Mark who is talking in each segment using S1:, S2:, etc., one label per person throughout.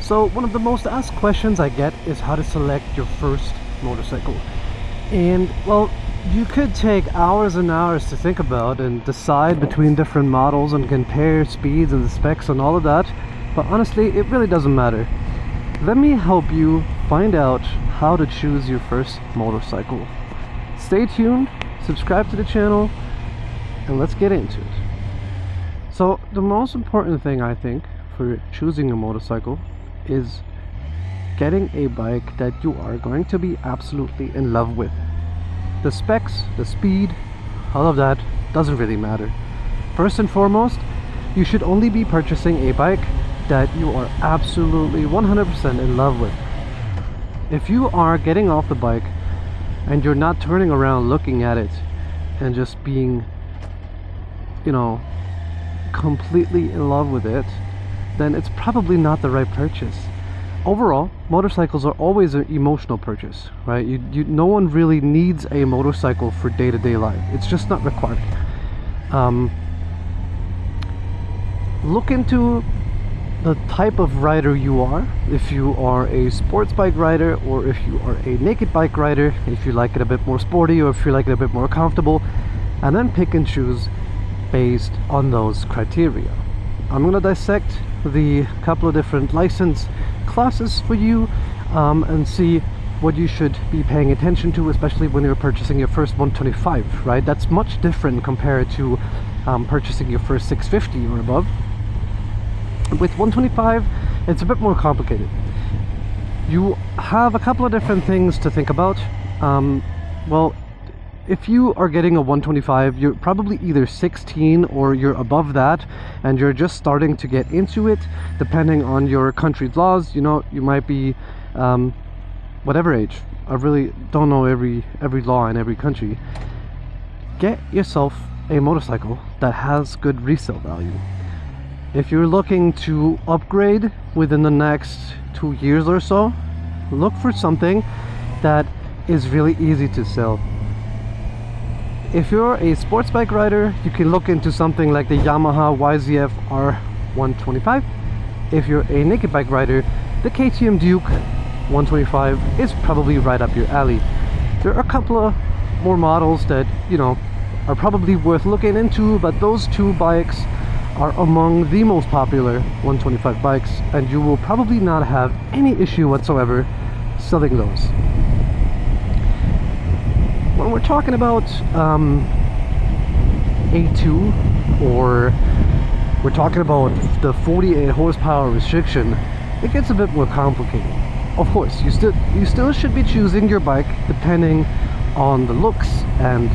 S1: So one of the most asked questions I get is how to select your first motorcycle. And well, you could take hours and hours to think about and decide between different models and compare speeds and the specs and all of that, but honestly it really doesn't matter. Let me help you find out how to choose your first motorcycle. Stay tuned, subscribe to the channel, and let's get into it. So the most important thing I think for choosing a motorcycle is getting a bike that you are going to be absolutely in love with. The specs, the speed, all of that doesn't really matter. First and foremost, you should only be purchasing a bike that you are absolutely 100% in love with. If you are getting off the bike and you're not turning around looking at it and just being, completely in love with it, then it's probably not the right purchase. Overall, motorcycles are always an emotional purchase, right? No one really needs a motorcycle for day-to-day life. It's just not required. Look into the type of rider you are. If you are a sports bike rider, or if you are a naked bike rider, if you like it a bit more sporty, or if you like it a bit more comfortable, and then pick and choose based on those criteria. I'm gonna dissect the couple of different license classes for you and see what you should be paying attention to, especially when you're purchasing your first 125, right? That's much different compared to purchasing your first 650 or above. With 125, it's a bit more complicated. You have a couple of different things to think about. Well, if you are getting a 125, you're probably either 16 or you're above that, and you're just starting to get into it, depending on your country's laws. You might be whatever age. I really don't know every law in every country. Get yourself a motorcycle that has good resale value. If you're looking to upgrade within the next 2 years or so, look for something that is really easy to sell. If you're a sports bike rider, you can look into something like the Yamaha YZF R125. If you're a naked bike rider, the KTM Duke 125 is probably right up your alley. There are a couple of more models that, are probably worth looking into, but those two bikes are among the most popular 125 bikes, and you will probably not have any issue whatsoever selling those. When we're talking about A2, or we're talking about the 48 horsepower restriction, it gets a bit more complicated. Of course, you still should be choosing your bike depending on the looks and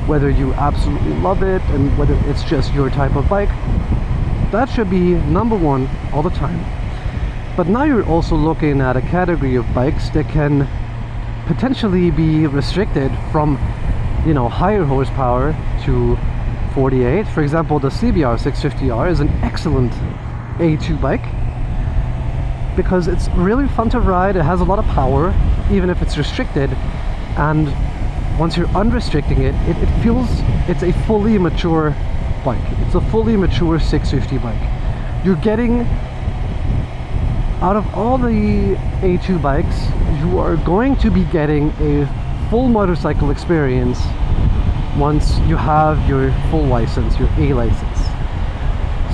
S1: whether you absolutely love it and whether it's just your type of bike. That should be number one all the time. But now you're also looking at a category of bikes that can potentially be restricted from higher horsepower to 48. For example, the CBR 650R is an excellent A2 bike because it's really fun to ride. It has a lot of power even if it's restricted, and once you're unrestricting it, it feels it's a fully mature bike. It's a fully mature 650 bike. You're getting, out of all the A2 bikes, you are going to be getting a full motorcycle experience once you have your full license, your A license.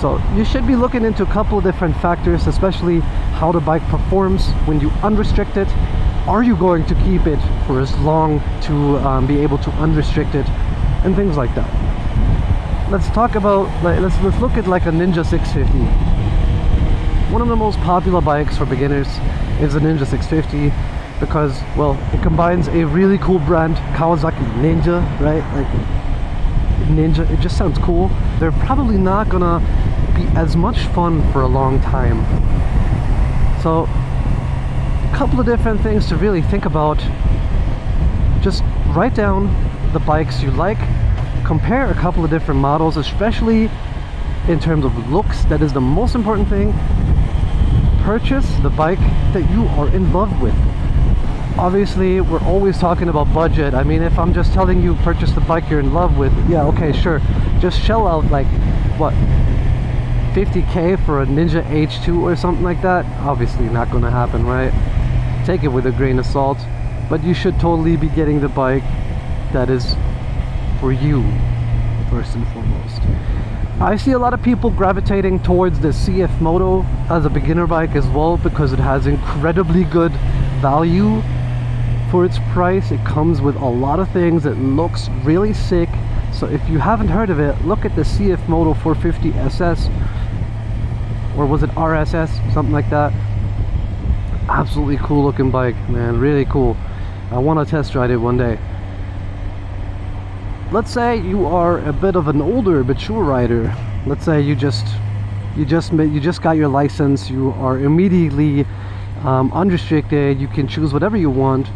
S1: So you should be looking into a couple of different factors, especially how the bike performs when you unrestrict it. Are you going to keep it for as long to be able to unrestrict it, and things like that. Let's talk about, let's look at like a Ninja 650. One of the most popular bikes for beginners is the Ninja 650 because, well, it combines a really cool brand, Kawasaki Ninja, right? Like Ninja, it just sounds cool. They're probably not gonna be as much fun for a long time. So a couple of different things to really think about. Just write down the bikes you like, compare a couple of different models, especially in terms of looks. That is the most important thing. Purchase the bike that you are in love with. Obviously, we're always talking about budget. I mean, if I'm just telling you purchase the bike you're in love with, yeah, okay, sure, just shell out like what, 50k for a Ninja H2 or something like that, obviously not going to happen, right? Take it with a grain of salt, but you should totally be getting the bike that is for you first and foremost. I see a lot of people gravitating towards the CF Moto as a beginner bike as well, because it has incredibly good value for its price. It comes with a lot of things. It looks really sick. So if you haven't heard of it, look at the CF Moto 450 SS, or was it RSS, something like that. Absolutely cool looking bike, man, really cool. I want to test ride it one day. Let's say you are a bit of an older, mature rider. Let's say you just got your license. You are immediately unrestricted. You can choose whatever you want.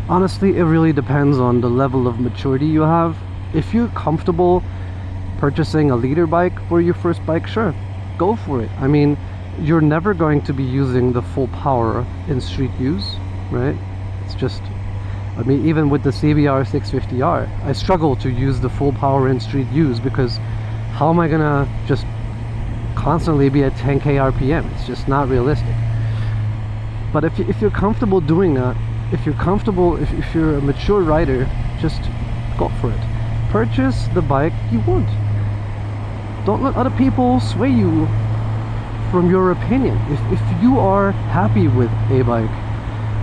S1: Honestly, it really depends on the level of maturity you have. If you're comfortable purchasing a leader bike for your first bike, sure, go for it. I mean, you're never going to be using the full power in street use, right? It's just, I mean, even with the CBR 650R, I struggle to use the full power in street use, because how am I gonna just constantly be at 10k RPM? It's just not realistic. But if you're comfortable doing that, if you're comfortable, if you're a mature rider, just go for it. Purchase the bike you want. Don't let other people sway you from your opinion. If you are happy with a bike,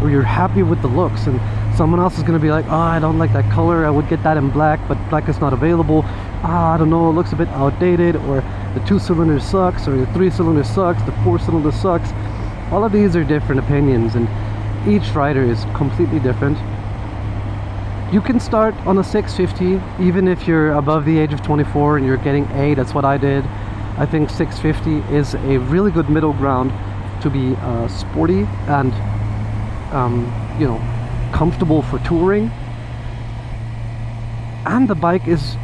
S1: or you're happy with the looks, and someone else is going to be like, oh, I don't like that color, I would get that in black, but black is not available, I don't know, it looks a bit outdated, or the 2-cylinder sucks, or the 3-cylinder sucks, the 4-cylinder sucks. All of these are different opinions, and each rider is completely different. You can start on a 650 even if you're above the age of 24 and you're getting A. That's what I did. I think 650 is a really good middle ground to be sporty and you know, comfortable for touring. And the bike is,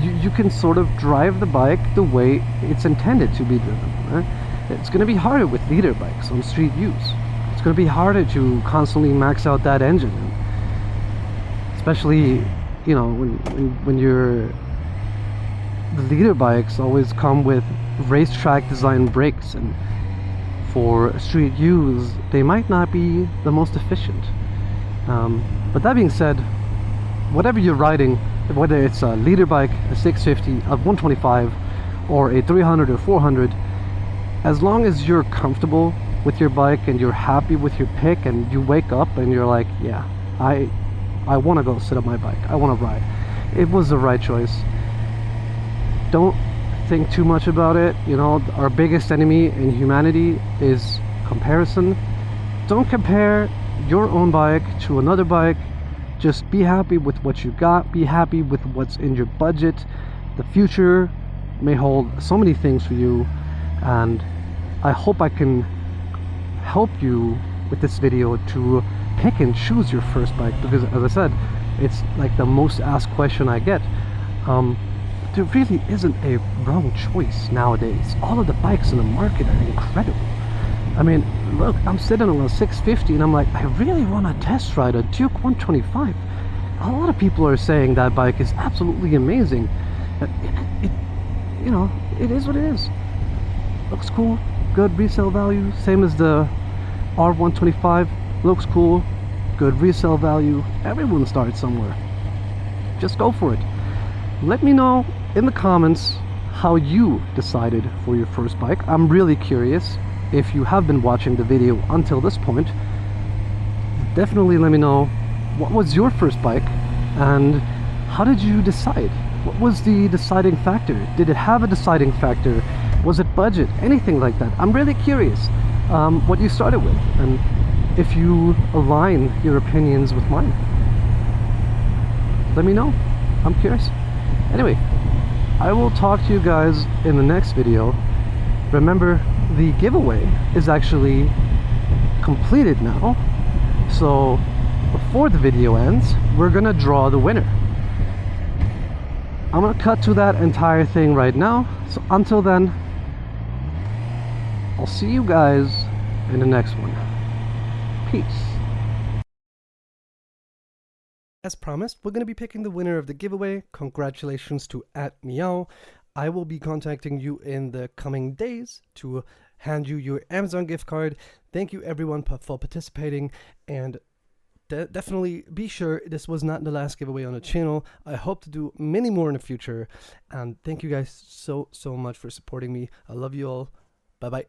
S1: you can sort of drive the bike the way it's intended to be driven, right? It's going to be harder with leader bikes on street use. It's going to be harder to constantly max out that engine, especially, you know, when you're, the leader bikes always come with racetrack design brakes, and for street use they might not be the most efficient. But that being said, whatever you're riding, whether it's a leader bike, a 650, a 125, or a 300 or 400, as long as you're comfortable with your bike and you're happy with your pick, and you wake up and you're like, yeah, I want to go sit on my bike, I want to ride, it was the right choice. Don't think too much about it. You know, our biggest enemy in humanity is comparison. Don't compare your own bike to another bike. Just be happy with what you got, be happy with what's in your budget. The future may hold so many things for you, and I hope I can help you with this video to pick and choose your first bike, because as I said, it's like the most asked question I get. There really isn't a wrong choice nowadays. All of the bikes in the market are incredible. I mean, look, I'm sitting on a 650 and I'm like, I really want to test ride a Duke 125. A lot of people are saying that bike is absolutely amazing. You know, it is what it is. Looks cool, good resale value, same as the R125. Looks cool, good resale value. Everyone starts somewhere. Just go for it. Let me know in the comments how you decided for your first bike. I'm really curious. If you have been watching the video until this point, definitely let me know, what was your first bike and how did you decide? What was the deciding factor? Did it have a deciding factor? Was it budget? Anything like that. I'm really curious what you started with, and if you align your opinions with mine. Let me know. I'm curious. Anyway, I will talk to you guys in the next video. Remember, the giveaway is actually completed now. So before the video ends, we're gonna draw the winner. I'm gonna cut to that entire thing right now. So until then, I'll see you guys in the next one. Peace. As promised, we're going to be picking the winner of the giveaway. Congratulations to @Meow. I will be contacting you in the coming days to hand you your Amazon gift card. Thank you everyone for participating, and definitely be sure this was not the last giveaway on the channel. I hope to do many more in the future, and thank you guys so much for supporting me. I love you all. Bye bye.